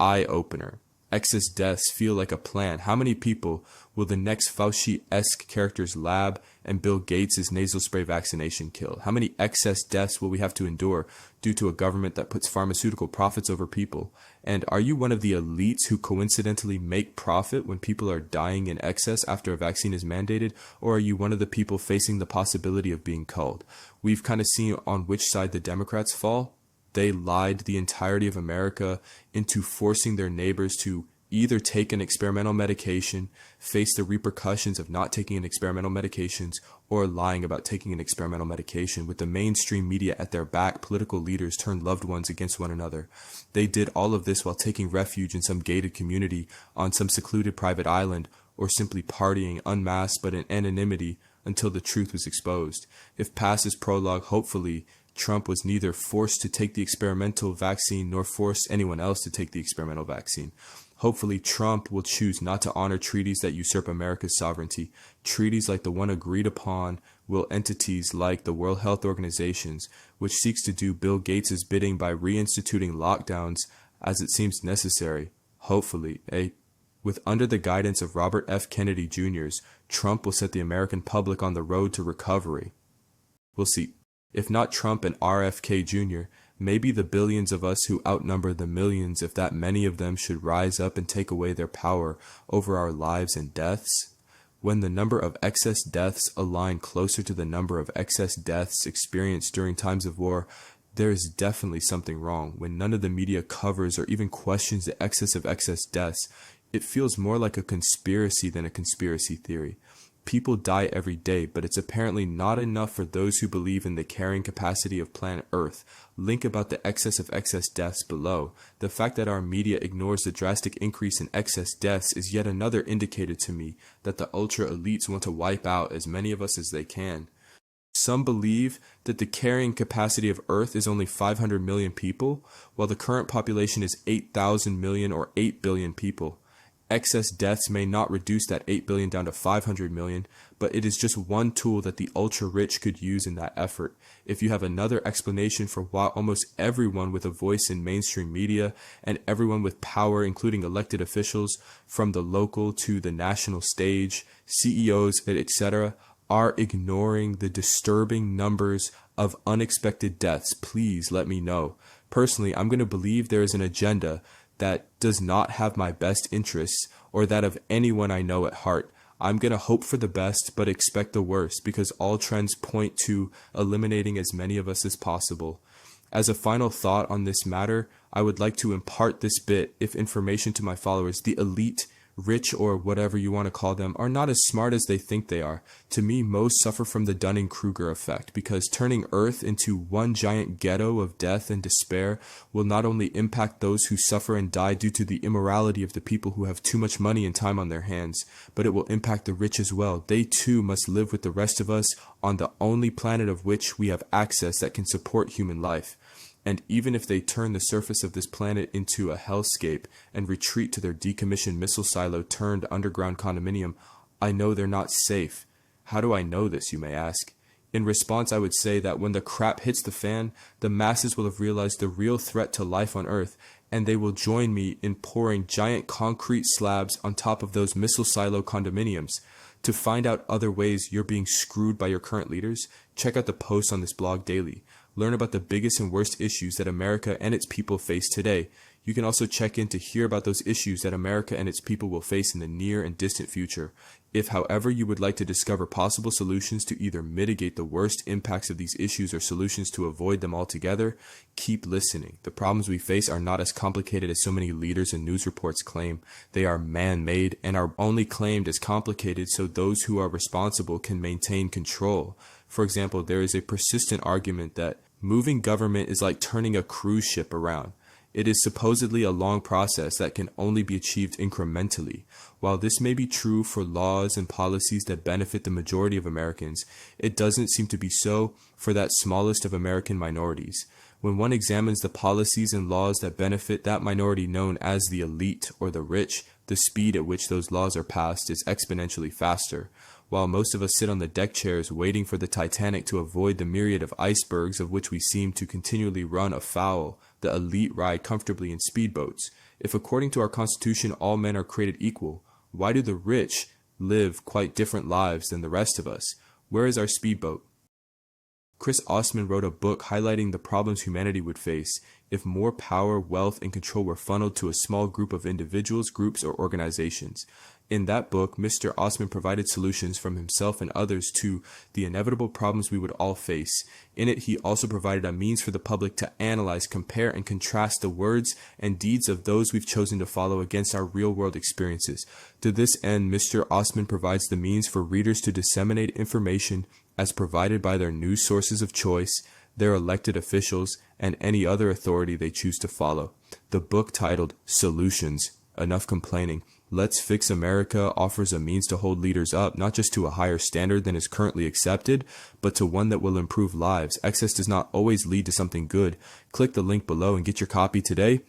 Eye-opener. Excess deaths feel like a plan. How many people will the next Fauci-esque character's lab and Bill Gates' nasal spray vaccination kill? How many excess deaths will we have to endure due to a government that puts pharmaceutical profits over people? And are you one of the elites who coincidentally make profit when people are dying in excess after a vaccine is mandated? Or are you one of the people facing the possibility of being culled? We've kind of seen on which side the Democrats fall. They lied the entirety of America into forcing their neighbors to either take an experimental medication, face the repercussions of not taking an experimental medications, or lying about taking an experimental medication. With the mainstream media at their back, political leaders turned loved ones against one another. They did all of this while taking refuge in some gated community on some secluded private island, or simply partying unmasked but in anonymity until the truth was exposed. If past is prologue, hopefully Trump was neither forced to take the experimental vaccine nor forced anyone else to take the experimental vaccine. Hopefully Trump will choose not to honor treaties that usurp America's sovereignty. Treaties like the one agreed upon will entities like the World Health Organizations, which seeks to do Bill Gates' bidding by reinstituting lockdowns as it seems necessary. Hopefully, with under the guidance of Robert F. Kennedy Jr.'s, Trump will set the American public on the road to recovery. We'll see. If not Trump and RFK Jr., maybe the billions of us who outnumber the millions, if that many of them should rise up and take away their power over our lives and deaths. When the number of excess deaths align closer to the number of excess deaths experienced during times of war, there is definitely something wrong. When none of the media covers or even questions the excess of excess deaths, it feels more like a conspiracy than a conspiracy theory. People die every day, but it's apparently not enough for those who believe in the carrying capacity of planet Earth. Link about the excess of excess deaths below. The fact that our media ignores the drastic increase in excess deaths is yet another indicator to me that the ultra elites want to wipe out as many of us as they can. Some believe that the carrying capacity of Earth is only 500 million people, while the current population is 8,000 million or 8 billion people. Excess deaths may not reduce that 8 billion down to 500 million, but it is just one tool that the ultra-rich could use in that effort. If you have another explanation for why almost everyone with a voice in mainstream media and everyone with power, including elected officials, from the local to the national stage, CEOs, etc., are ignoring the disturbing numbers of unexpected deaths, please let me know. Personally, I'm going to believe there is an agenda that does not have my best interests or that of anyone I know at heart. I'm going to hope for the best but expect the worst, because all trends point to eliminating as many of us as possible. As a final thought on this matter, I would like to impart this bit of information to my followers. The elite, rich, or whatever you want to call them, are not as smart as they think they are. To me, most suffer from the Dunning-Kruger effect, because turning Earth into one giant ghetto of death and despair will not only impact those who suffer and die due to the immorality of the people who have too much money and time on their hands, but it will impact the rich as well. They too must live with the rest of us on the only planet of which we have access that can support human life. And even if they turn the surface of this planet into a hellscape and retreat to their decommissioned missile silo turned underground condominium, I know they're not safe. How do I know this, you may ask? In response, I would say that when the crap hits the fan, the masses will have realized the real threat to life on Earth, and they will join me in pouring giant concrete slabs on top of those missile silo condominiums. To find out other ways you're being screwed by your current leaders, check out the posts on this blog daily. Learn about the biggest and worst issues that America and its people face today. You can also check in to hear about those issues that America and its people will face in the near and distant future. If, however, you would like to discover possible solutions to either mitigate the worst impacts of these issues or solutions to avoid them altogether, keep listening. The problems we face are not as complicated as so many leaders and news reports claim. They are man-made and are only claimed as complicated so those who are responsible can maintain control. For example, there is a persistent argument that moving government is like turning a cruise ship around. It is supposedly a long process that can only be achieved incrementally. While this may be true for laws and policies that benefit the majority of Americans, it doesn't seem to be so for that smallest of American minorities. When one examines the policies and laws that benefit that minority known as the elite or the rich, the speed at which those laws are passed is exponentially faster. While most of us sit on the deck chairs waiting for the Titanic to avoid the myriad of icebergs of which we seem to continually run afoul, the elite ride comfortably in speedboats. If according to our Constitution all men are created equal, why do the rich live quite different lives than the rest of us? Where is our speedboat? Chris Osman wrote a book highlighting the problems humanity would face if more power, wealth, and control were funneled to a small group of individuals, groups, or organizations. In that book, Mr. Osman provided solutions from himself and others to the inevitable problems we would all face. In it, he also provided a means for the public to analyze, compare, and contrast the words and deeds of those we've chosen to follow against our real-world experiences. To this end, Mr. Osman provides the means for readers to disseminate information as provided by their news sources of choice, their elected officials, and any other authority they choose to follow. The book, titled Solutions, Enough Complaining, Let's Fix America, offers a means to hold leaders up, not just to a higher standard than is currently accepted, but to one that will improve lives. Excess does not always lead to something good. Click the link below and get your copy today.